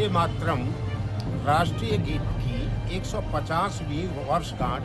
वंदे मातरम राष्ट्रीय गीत की 150वीं वर्षगांठ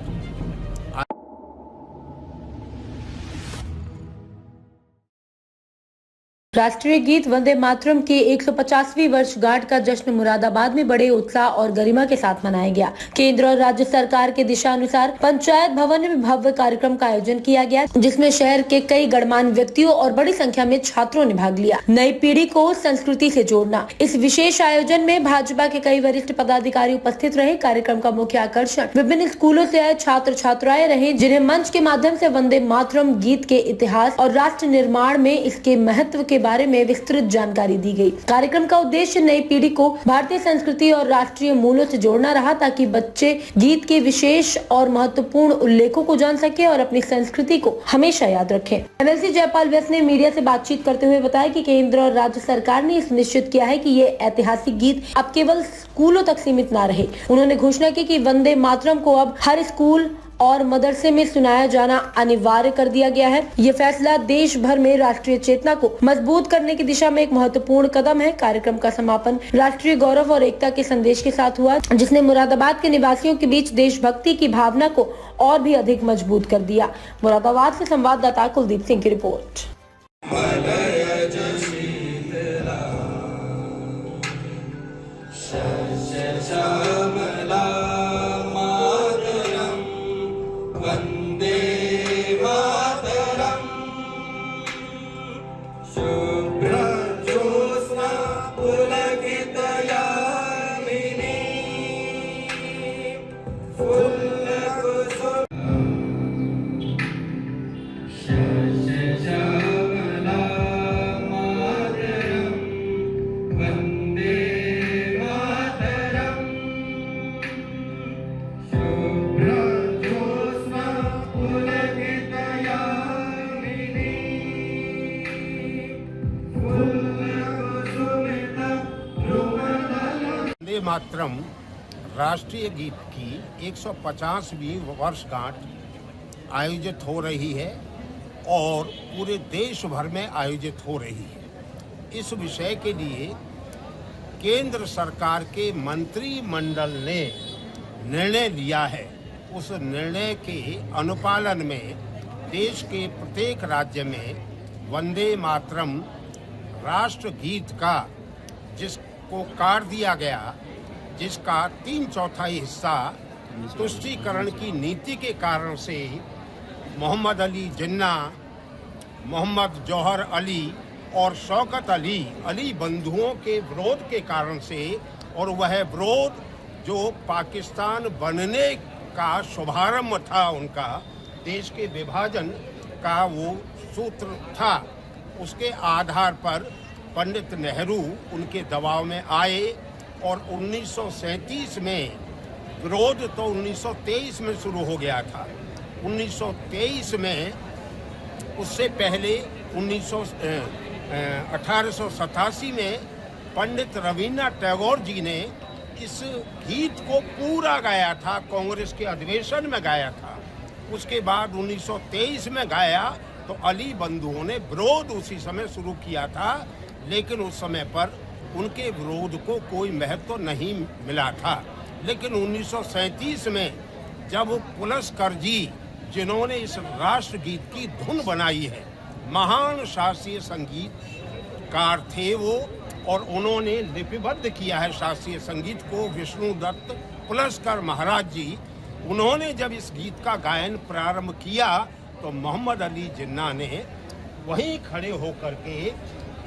राष्ट्रीय गीत वंदे मातरम की 150वीं वर्षगांठ का जश्न मुरादाबाद में बड़े उत्साह और गरिमा के साथ मनाया गया। केंद्र और राज्य सरकार के दिशा अनुसार पंचायत भवन में भव्य कार्यक्रम का आयोजन किया गया, जिसमें शहर के कई गणमान्य व्यक्तियों और बड़ी संख्या में छात्रों ने भाग लिया। नई पीढ़ी को संस्कृति से जोड़ना, इस विशेष आयोजन में भाजपा के कई वरिष्ठ पदाधिकारी उपस्थित रहे। कार्यक्रम का मुख्य आकर्षण विभिन्न स्कूलों से आए छात्र छात्राएं रहे, जिन्हें मंच के माध्यम से वंदे मातरम गीत के इतिहास और राष्ट्र निर्माण में इसके महत्व के बारे में विस्तृत जानकारी दी गई। कार्यक्रम का उद्देश्य नई पीढ़ी को भारतीय संस्कृति और राष्ट्रीय मूल्यों से जोड़ना रहा, ताकि बच्चे गीत के विशेष और महत्वपूर्ण उल्लेखों को जान सके और अपनी संस्कृति को हमेशा याद रखें। एमएलसी जयपाल व्यस्त ने मीडिया से बातचीत करते हुए बताया कि केंद्र और राज्य सरकार ने इस निश्चित किया है कि ये ऐतिहासिक गीत अब केवल स्कूलों तक सीमित न रहे। उन्होंने घोषणा की कि वंदे मातरम को अब हर स्कूल और मदरसे में सुनाया जाना अनिवार्य कर दिया गया है। ये फैसला देश भर में राष्ट्रीय चेतना को मजबूत करने की दिशा में एक महत्वपूर्ण कदम है। कार्यक्रम का समापन राष्ट्रीय गौरव और एकता के संदेश के साथ हुआ, जिसने मुरादाबाद के निवासियों के बीच देशभक्ति की भावना को और भी अधिक मजबूत कर दिया। मुरादाबाद से संवाददाता कुलदीप सिंह की रिपोर्ट। वंदे मातरम राष्ट्रीय गीत की 150वीं वर्षगांठ आयोजित हो रही है और पूरे देश भर में आयोजित हो रही है। इस विषय के लिए केंद्र सरकार के मंत्रिमंडल ने निर्णय लिया है। उस निर्णय के अनुपालन में देश के प्रत्येक राज्य में वंदे मातरम राष्ट्र गीत का जिसको काट दिया गया, जिसका 3/4 हिस्सा तुष्टीकरण की नीति के कारण से मोहम्मद अली जिन्ना, मोहम्मद जौहर अली और शौकत अली बंधुओं के विरोध के कारण से, और वह विरोध जो पाकिस्तान बनने का शुभारंभ था, उनका देश के विभाजन का वो सूत्र था, उसके आधार पर पंडित नेहरू उनके दबाव में आए और 1937 में विरोध तो 1923 में शुरू हो गया था। 1923 में, उससे पहले 1887 में पंडित रवीन्द्रनाथ टैगोर जी ने इस गीत को पूरा गाया था, कांग्रेस के अधिवेशन में गाया था। उसके बाद 1923 में गाया तो अली बंधुओं ने विरोध उसी समय शुरू किया था, लेकिन उस समय पर उनके विरोध को कोई महत्व नहीं मिला था। लेकिन 1937 में जब पुलस्कर जी, जिन्होंने इस राष्ट्र गीत की धुन बनाई है, महान शास्त्रीय संगीतकार थे वो, और उन्होंने लिपिबद्ध किया है शास्त्रीय संगीत को, विष्णु दत्त पुलस्कर महाराज जी, उन्होंने जब इस गीत का गायन प्रारंभ किया तो मोहम्मद अली जिन्ना ने वहीं खड़े होकर के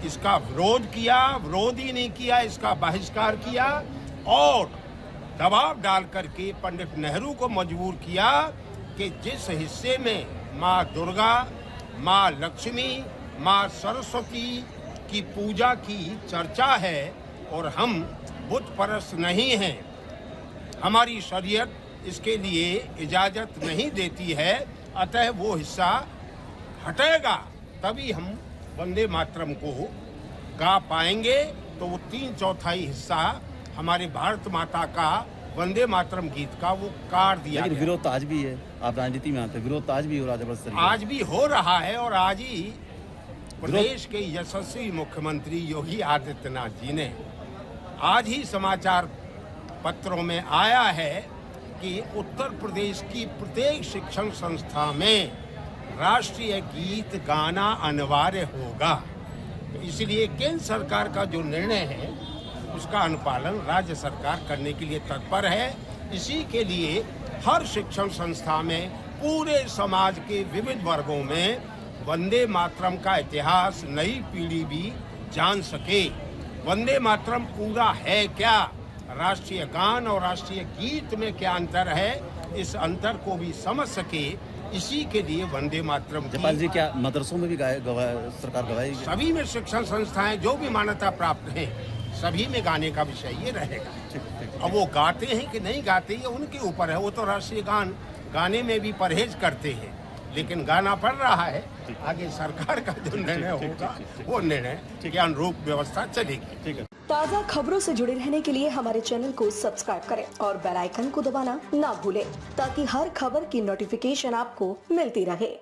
इसका विरोध किया। विरोध ही नहीं किया, इसका बहिष्कार किया और दबाव डाल करके पंडित नेहरू को मजबूर किया कि जिस हिस्से में माँ दुर्गा, माँ लक्ष्मी, माँ सरस्वती की पूजा की चर्चा है और हम बुत परस्त नहीं हैं, हमारी शरीयत इसके लिए इजाज़त नहीं देती है, अतः वो हिस्सा हटेगा, तभी हम वंदे मातरम को गा पाएंगे। तो वो 3/4 हिस्सा हमारे भारत माता का वंदे मातरम गीत का वो काट दिया। लेकिन विरोध तो आज भी है, आप राजनीति में आते हैं, विरोध तो आज भी हो रहा है, आज भी हो रहा है। और आज ही प्रदेश के यशस्वी मुख्यमंत्री योगी आदित्यनाथ जी ने आज ही समाचार पत्रों में आया है कि उत्तर प्रदेश की प्रत्येक शिक्षण संस्था में राष्ट्रीय गीत गाना अनिवार्य होगा। तो इसलिए केंद्र सरकार का जो निर्णय है उसका अनुपालन राज्य सरकार करने के लिए तत्पर है। इसी के लिए हर शिक्षण संस्था में पूरे समाज के विविध वर्गों में वंदे मातरम का इतिहास नई पीढ़ी भी जान सके। वंदे मातरम पूरा है क्या, राष्ट्रीय गान और राष्ट्रीय गीत में क्या अंतर है, इस अंतर को भी समझ सके। इसी के लिए वंदे मातरम जयपाल जी, क्या मदरसों में भी सरकार गवाएगी? सभी में शिक्षण संस्थाएं जो भी मान्यता प्राप्त हैं सभी में गाने का विषय ये रहेगा। अब वो गाते हैं कि नहीं गाते ये उनके ऊपर है। वो तो राष्ट्रीय गान गाने में भी परहेज करते हैं, लेकिन गाना पड़ रहा है। आगे सरकार का जो निर्णय होगा वो निर्णय के अनुरूप व्यवस्था चलेगी। ठीक है। ताज़ा खबरों से जुड़े रहने के लिए हमारे चैनल को सब्सक्राइब करें और बेल आइकन को दबाना ना भूलें ताकि हर खबर की नोटिफिकेशन आपको मिलती रहे।